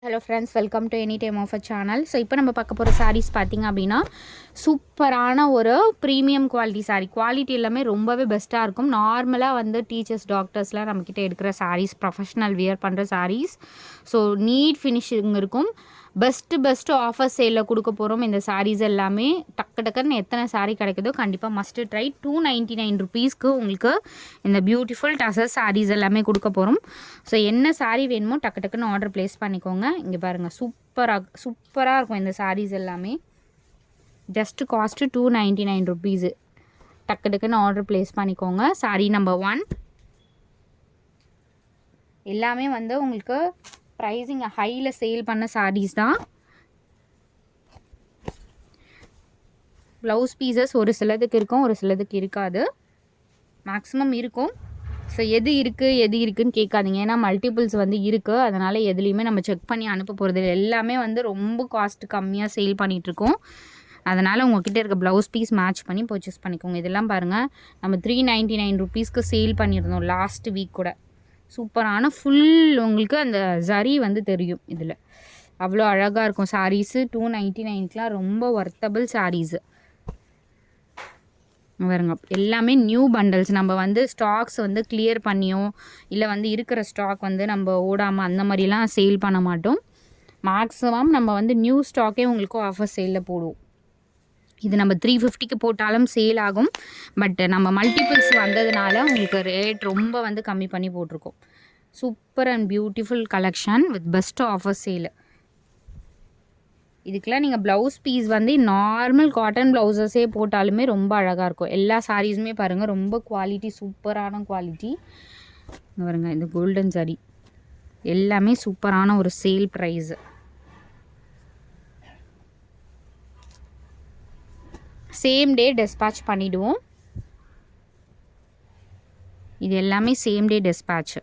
Hello friends, welcome to any time offer channel. So இப்போ நம்ம பார்க்க போகிற சாரீஸ் பார்த்திங்க அப்படின்னா சூப்பரான ஒரு ப்ரீமியம் குவாலிட்டி சாரீ. குவாலிட்டி எல்லாமே ரொம்பவே பெஸ்ட்டாக இருக்கும். நார்மலாக வந்து டீச்சர்ஸ், டாக்டர்ஸ்லாம் நம்மக்கிட்ட எடுக்கிற சாரீஸ், ப்ரொஃபஷ்னல் வியர் பண்ணுற சாரீஸ். ஸோ நீட் ஃபினிஷிங் இருக்கும். பெஸ்ட்டு ஆஃபர் சேலில் கொடுக்க போகிறோம். இந்த சாரீஸ் எல்லாமே டக்குன்னு எத்தனை சாரீ கிடைக்குதோ கண்டிப்பாக மஸ்ட்டு ட்ரை. 299 ருபீஸ்க்கு உங்களுக்கு இந்த பியூட்டிஃபுல் டசர் சாரீஸ் எல்லாமே கொடுக்க போகிறோம். ஸோ என்ன சாரீ வேணுமோ டக்குன்னு ஆர்டர் ப்ளேஸ் பண்ணிக்கோங்க. இங்கே பாருங்கள், சூப்பராக இருக்கும் இந்த சாரீஸ் எல்லாமே. Just cost 299 rupees. டக்குன்னு ஆர்டர் ப்ளேஸ் பண்ணிக்கோங்க. சாரீ நம்பர் 1 எல்லாமே வந்து உங்களுக்கு ப்ரைஸிங் ஹையில் சேல் பண்ண சாரீஸ் தான். ப்ளவுஸ் பீசஸ் ஒரு சிலதுக்கு இருக்கும், ஒரு சிலதுக்கு இருக்காது. மேக்ஸிமம் இருக்கும். ஸோ எது இருக்குதுன்னு கேட்காதீங்க. ஏன்னா மல்டிபிள்ஸ் வந்து இருக்குது. அதனால் எதுலேயுமே நம்ம செக் பண்ணி அனுப்ப போகிறது இல்லை. எல்லாமே வந்து ரொம்ப காஸ்ட் கம்மியாக சேல் பண்ணிகிட்ருக்கோம். அதனால் உங்கள்கிட்ட இருக்க ப்ளவுஸ் பீஸ் மேட்ச் பண்ணி பர்ச்சேஸ் பண்ணிக்கோங்க. இதெல்லாம் பாருங்கள், நம்ம 399 ருபீஸ்க்கு சேல் பண்ணியிருந்தோம் லாஸ்ட் வீக் கூட. சூப்பரான ஃபுல் உங்களுக்கு அந்த ஜரி வந்து தெரியும். இதில் அவ்வளோ அழகாக இருக்கும் சாரீஸு. 299க்குலாம் ரொம்ப ஒர்த்தபிள் சாரீஸு வருங்க. எல்லாமே நியூ பண்டல்ஸ். நம்ம வந்து ஸ்டாக்ஸ் வந்து கிளியர் பண்ணியோ இல்லை வந்து இருக்கிற ஸ்டாக் வந்து நம்ம ஓடாமல் அந்த மாதிரிலாம் சேல் பண்ண மாட்டோம். மேக்ஸிமம் நம்ம வந்து நியூ ஸ்டாக்கே உங்களுக்கு ஆஃபர் சேலில் போடுவோம். இது நம்ம 350க்கு போட்டாலும் சேல் ஆகும். பட் நம்ம மல்டிபிள்ஸ் வந்ததுனால உங்களுக்கு ரேட் ரொம்ப வந்து கம்மி பண்ணி போட்டிருக்கோம். Super and beautiful collection with best offer sale. இதுக்கெலாம் நீங்கள் ப்ளவுஸ் பீஸ் வந்து நார்மல் காட்டன் ப்ளவுஸஸே போட்டாலுமே ரொம்ப அழகாக இருக்கும். எல்லா சாரீஸுமே பாருங்கள், ரொம்ப குவாலிட்டி, சூப்பரான குவாலிட்டி. பாருங்க, இந்த கோல்டன் சாரீ எல்லாமே சூப்பரான ஒரு sale price. Same day dispatch பண்ணிவிடுவோம். இது எல்லாமே சேம் டே டிஸ்பேட்ச்.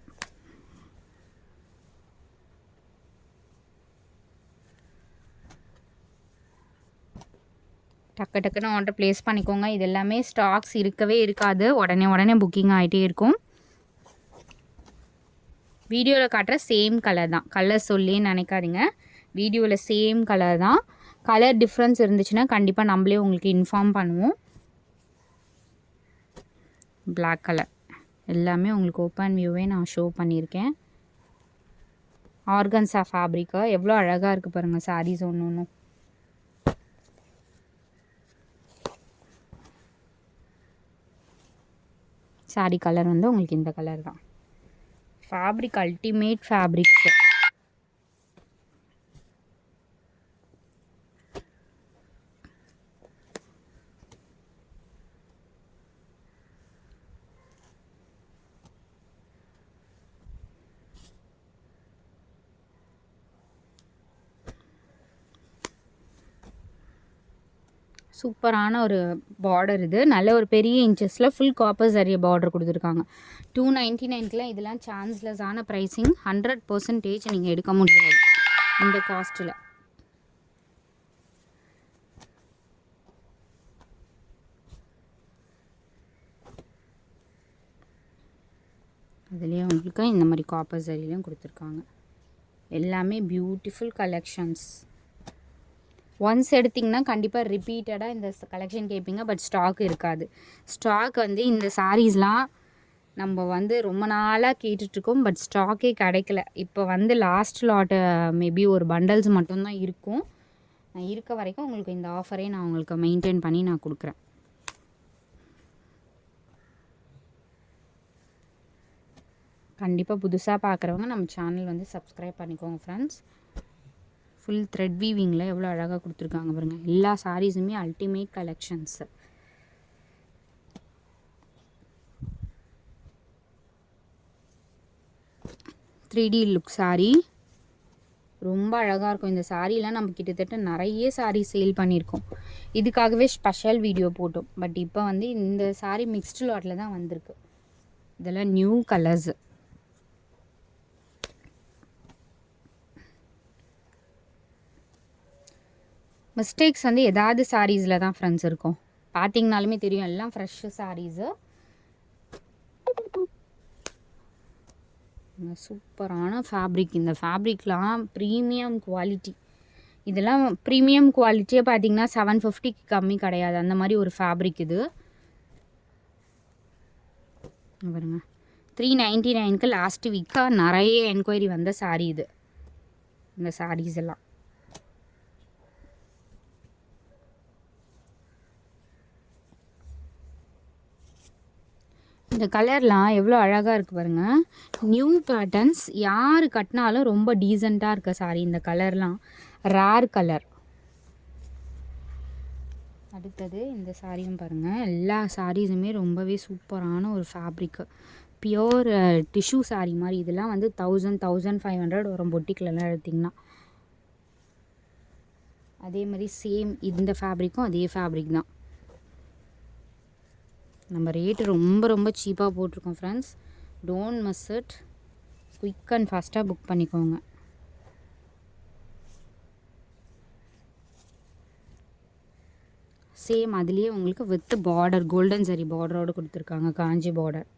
டக்குன்னு ஆர்டர் ப்ளேஸ் பண்ணிக்கோங்க. இது எல்லாமே ஸ்டாக்ஸ் இருக்கவே இருக்காது. உடனே புக்கிங் ஆகிட்டே இருக்கும். வீடியோவில் காட்டுற சேம் கலர் தான். கலர் சொல்லி நினைக்காதீங்க, வீடியோவில் சேம் கலர் தான். கலர் டிஃப்ரென்ஸ் இருந்துச்சுன்னா கண்டிப்பாக நம்மளே உங்களுக்கு இன்ஃபார்ம் பண்ணுவோம். பிளாக் கலர் எல்லாமே உங்களுக்கு ஓப்பன் வியூவே நான் ஷோ பண்ணியிருக்கேன். ஆர்கன்ஸா ஃபேப்ரிக்கு எவ்வளோ அழகாக இருக்குது பாருங்கள் சாரீஸ் ஒன்று ஒன்றும். சாரீ கலர் வந்து உங்களுக்கு இந்த கலர் தான். Fabric ultimate fabrics. சூப்பரான ஒரு பார்டர். இது நல்ல ஒரு பெரிய இன்ச்சஸில் ஃபுல் காப்பர் ஜரி பார்டர் கொடுத்துருக்காங்க. 299க்குலாம் இதெல்லாம் சான்ஸ்லெஸ்ஸான ப்ரைஸிங். 100% நீங்கள் எடுக்க முடியாது இந்த காஸ்ட்டில். அதுலேயே உங்களுக்கு இந்த மாதிரி காப்பர் ஜரிலையும் கொடுத்துருக்காங்க. எல்லாமே பியூட்டிஃபுல் கலெக்ஷன்ஸ். ஒன்ஸ் எடுத்திங்கன்னா கண்டிப்பாக ரிப்பீட்டடாக இந்த கலெக்ஷன் கேட்பீங்க. பட் ஸ்டாக் இருக்காது. ஸ்டாக் வந்து இந்த சாரீஸ்லாம் நம்ம வந்து ரொம்ப நாளாக கேட்டுட்ருக்கோம். பட் ஸ்டாக்கே கிடைக்கல. இப்போ வந்து லாஸ்ட் லாட்டு மேபி ஒரு பண்டல்ஸ் மட்டும்தான் இருக்கும். நான் இருக்க வரைக்கும் உங்களுக்கு இந்த ஆஃபரே நான் உங்களுக்கு மெயின்டைன் பண்ணி நான் கொடுக்குறேன். கண்டிப்பாக புதுசாக பார்க்குறவங்க நம்ம சேனல் வந்து சப்ஸ்கிரைப் பண்ணிக்கோங்க ஃப்ரெண்ட்ஸ். ஃபுல் த்ரெட் வீவிங்கில் எவ்வளோ அழகாக கொடுத்துருக்காங்க பாருங்கள். எல்லா சாரீஸுமே ultimate collections. Three look sari ரொம்ப அழகாக இருக்கும். இந்த சாரீலாம் நம்ம கிட்டத்தட்ட நிறைய சாரீ சேல் பண்ணியிருக்கோம். இதுக்காகவே ஸ்பெஷல் வீடியோ போட்டோம். பட் இப்போ வந்து இந்த சாரீ மிக்ஸ்டு லாட்டில் தான் வந்திருக்கு. இதெல்லாம் நியூ கலர்ஸு. மிஸ்டேக்ஸ் வந்து ஏதாவது சாரீஸில் தான் ஃப்ரெண்ட்ஸ் இருக்கும். பார்த்தீங்கனாலுமே தெரியும், எல்லாம் ஃப்ரெஷ்ஷு சாரீஸு. சூப்பரான ஃபேப்ரிக். இந்த ஃபேப்ரிக்லாம் ப்ரீமியம் குவாலிட்டி. இதெல்லாம் ப்ரீமியம் குவாலிட்டியே பார்த்தீங்கன்னா 750க்கு கம்மி கிடையாது. அந்த மாதிரி ஒரு ஃபேப்ரிக் இது பாருங்க. 399க்கு லாஸ்ட் வீக்காக நிறைய என்கொயரி வந்த சாரீ இது. இந்த சாரீஸ் எல்லாம் இந்த கலர்லாம் எவ்வளோ அழகாக இருக்குது பாருங்கள். நியூ பேட்டர்ன்ஸ், யார் கட்டினாலும் ரொம்ப டீசெண்டாக இருக்க சாரீ. இந்த கலர்லாம் ரேர் கலர். அடுத்தது இந்த சாரியும் பாருங்கள். எல்லா சாரீஸுமே ரொம்பவே சூப்பரான ஒரு ஃபேப்ரிக்கு. பியோர் டிஷ்யூ சாரீ மாதிரி. இதெல்லாம் வந்து 1500 வரும் பொட்டிக்கிலலாம் எடுத்திங்கன்னா. அதே மாதிரி சேம் இந்த ஃபேப்ரிக்கும் அதே ஃபேப்ரிக் தான். நம்ம ரேட்டு ரொம்ப ரொம்ப சீப்பாக போட்டிருக்கோம் friends. Don't miss it. Quick and ஃபாஸ்ட்டாக புக் பண்ணிக்கோங்க. சேம் அதுலேயே உங்களுக்கு வித் பார்டர், கோல்டன் சரி பார்டரோடு கொடுத்துருக்காங்க. காஞ்சி பார்டர்.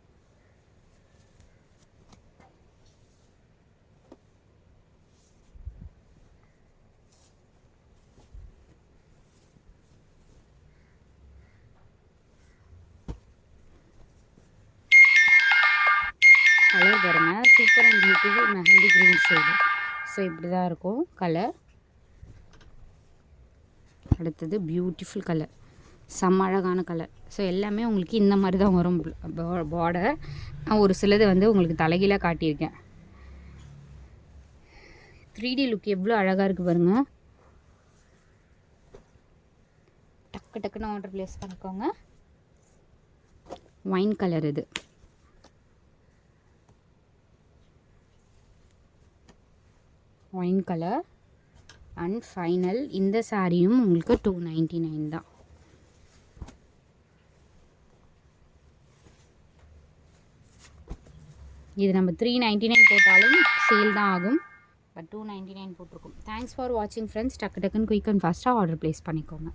கலர் பாருங்கள். Super and beautiful mehndi green shade. So இப்படி தான் இருக்கும் கலர். அடுத்தது பியூட்டிஃபுல் கலர், செம்ம அழகான கலர். ஸோ எல்லாமே உங்களுக்கு இந்த மாதிரி தான் வரும் பார்டர். நான் ஒரு சிலது வந்து உங்களுக்கு தலைகீழாக காட்டியிருக்கேன். 3D லுக் எவ்வளோ அழகாக இருக்குது பாருங்கள். டக்கு டக்குன்னு ஆர்டர் ப்ளேஸ் பண்ணிக்கோங்க. ஒயின் கலர் இது. Wine colour and final. இந்த சாரியும் உங்களுக்கு 299 தான். இது நம்ம 399 போட்டாலும் சேல் தான் ஆகும். பட் 299 போட்டிருக்கோம். தேங்க்ஸ் ஃபார் வாட்சிங் ஃப்ரெண்ட்ஸ். டக்கு டக்குன்னு குயிக் அண்ட் ஃபாஸ்ட்டாக ஆர்டர் ப்ளேஸ் பண்ணிக்கோங்க.